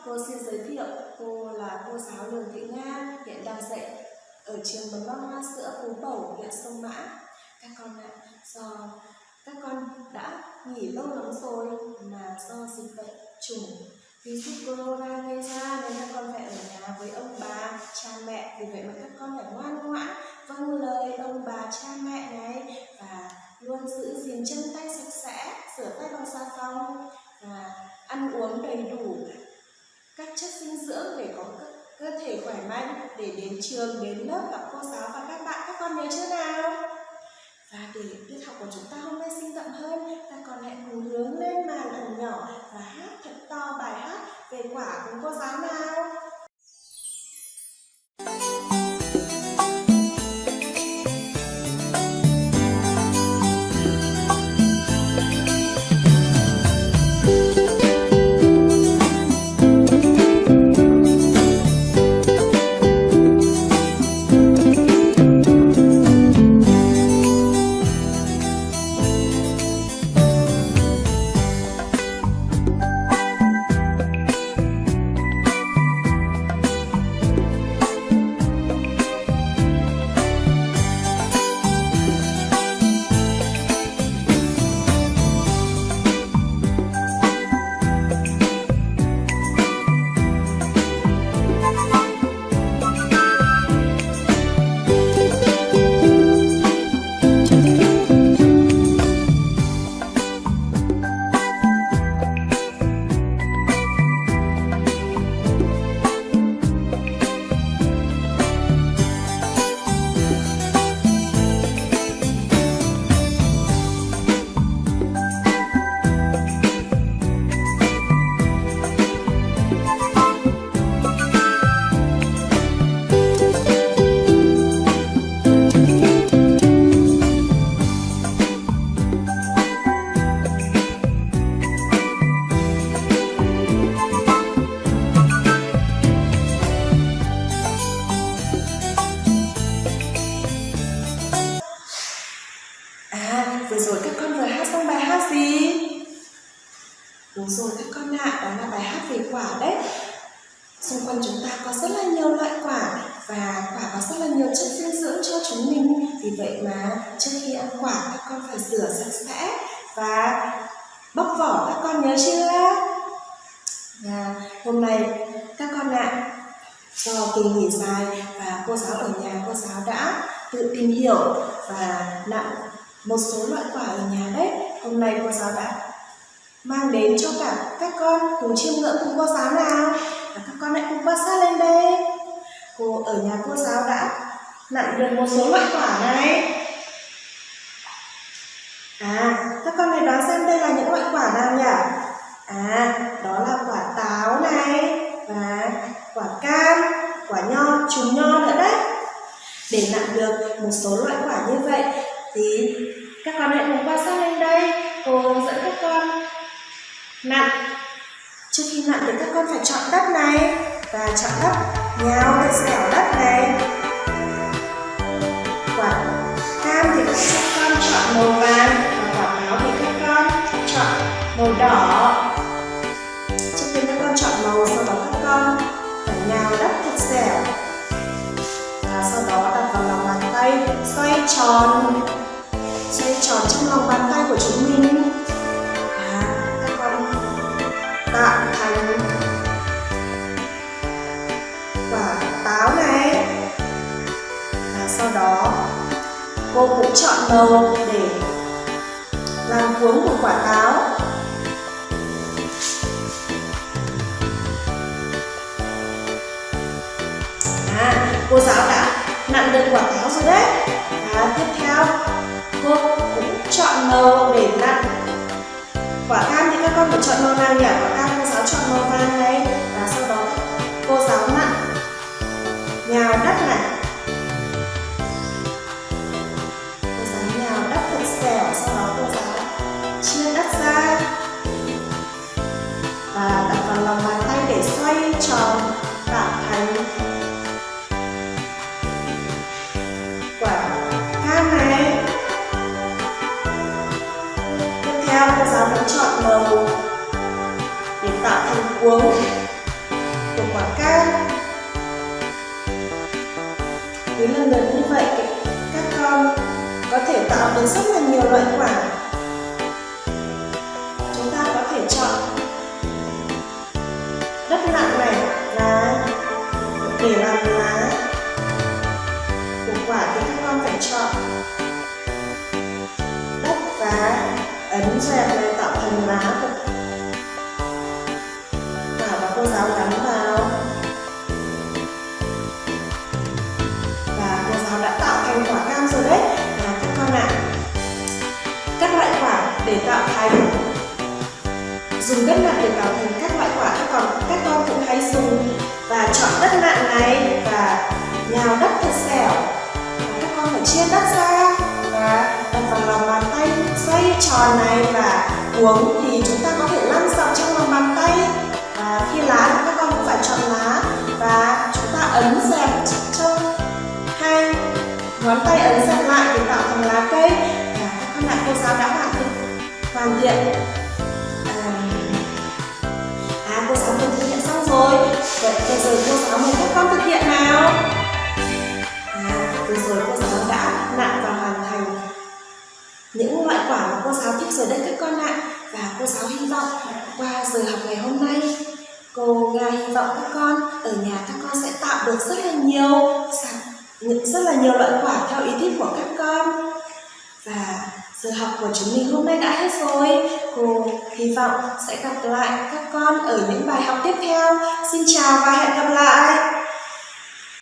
Cô xin giới thiệu, cô là cô giáo Lường Thị Nga, hiện đang dạy ở trường mầm non Hoa Sữa Phú Bẩu, huyện Sông Mã. Các con ạ, do các con đã nghỉ lâu lắm rồi mà do dịch bệnh chủng virus corona gây ra nên các con phải ở nhà với ông bà, cha mẹ. Vì vậy mà các con phải ngoan ngoãn vâng lời ông bà, cha mẹ này và luôn giữ gìn chân tay sạch sẽ, rửa tay bằng xà phòng và ăn uống đầy đủ các chất dinh dưỡng để có cơ thể khỏe mạnh để đến trường, đến lớp gặp cô giáo và các bạn. Các con nhớ chưa nào? Và để tiết học của chúng ta hôm nay sinh động hơn, các con hãy cùng hướng lên màn ảnh nhỏ và hát thật to bài hát về quả cùng cô giáo nào. Vừa rồi các con vừa hát xong bài hát gì? Đúng rồi các con ạ, đó là bài hát về quả đấy. Xung quanh chúng ta có rất là nhiều loại quả và quả có rất là nhiều chất dinh dưỡng cho chúng mình. Vì vậy mà trước khi ăn quả các con phải rửa sạch sẽ và bóc vỏ, các con nhớ chưa? Và hôm nay các con ạ, do kỳ nghỉ dài và cô giáo ở nhà, cô giáo đã tự tìm hiểu và nặn một số loại quả ở nhà đấy. Hôm nay cô giáo đã mang đến cho cả các con cùng chiêm ngưỡng cùng cô giáo nào. Và các con hãy cùng quan sát lên đây. Cô ở nhà cô giáo đã nặn được một số loại quả này. Các con hãy đoán xem đây là những loại quả nào nhỉ? Đó là quả táo này và quả cam, quả nho, chùm nho nữa đấy. Để nặn được một số loại quả như vậy thì các con hãy cùng quan sát lên đây. Cô hướng dẫn các con nặn. Trước khi nặn thì các con phải chọn đất này và chọn đất nhào để dẻo đất này. Quả cam thì các con chọn màu vàng và quả táo thì các con chọn màu đỏ. Trước tiên các con chọn màu, sau đó các con phải nhào đất thật dẻo và sau đó đặt vào lòng bàn tay, xoay tròn trong lòng bàn tay của chúng mình. Các con tạo thành quả táo này. Và sau đó cô cũng chọn màu để làm cuống của quả táo. Cô giáo đã nặn được quả táo rồi đấy. Và tiếp theo cô cũng chọn màu để nặn quả cam. Thì các con phải chọn màu nào nhỉ? Quả cam cô giáo chọn màu vàng này. Và sau đó cô giáo nặn nhào đất này. Cô giáo nhào đất thật dẻo, sau đó cô giáo chia đất ra và đặt vào lòng bàn tay để xoay tròn tạo thành quả cam này. Tiếp theo cô giáo cũng chọn màu để tạo thành cuống cứ lần lượt như vậy các con có thể tạo được rất là nhiều loại quả. Chúng ta có thể chọn đất nặng này và để làm lá. Củ quả thì các con phải chọn đất và ấn dẹp này tạo thành lá của quả và cô giáo gắn vào. Và cô giáo đã tạo thành quả cam rồi đấy. Và các con ạ, các loại quả để tạo thành, dùng đất nặng để tạo thành các loại quả, các con cũng hãy dùng và chọn đất nặng này và nhào đất thật dẻo. Và các con phải chia đất ra và đặt vào lòng bàn tay, xoay tròn này và uống thì chúng ta có thể lăn dọc trong lòng bàn tay. Và khi lá thì các con cũng phải chọn lá và chúng ta ấn dẹp trong hai ngón tay, ấn dẹp lại để tạo thành lá cây. Và các con ạ, cô giáo đã hoàn thiện. Cô giáo vừa thực hiện xong rồi. Vậy bây giờ cô giáo mời các con thực hiện nào. Vừa rồi cô giáo đã nặn và hoàn thành những loại quả mà cô giáo thích rồi đấy các con ạ. Và cô giáo hy vọng qua giờ học ngày hôm nay, cô Nga hy vọng các con ở nhà các con sẽ tạo được rất là nhiều loại quả theo ý thích của các con. Và giờ học của chúng mình hôm nay đã hết rồi. Cô hy vọng sẽ gặp lại các con ở những bài học tiếp theo. Xin chào và hẹn gặp lại.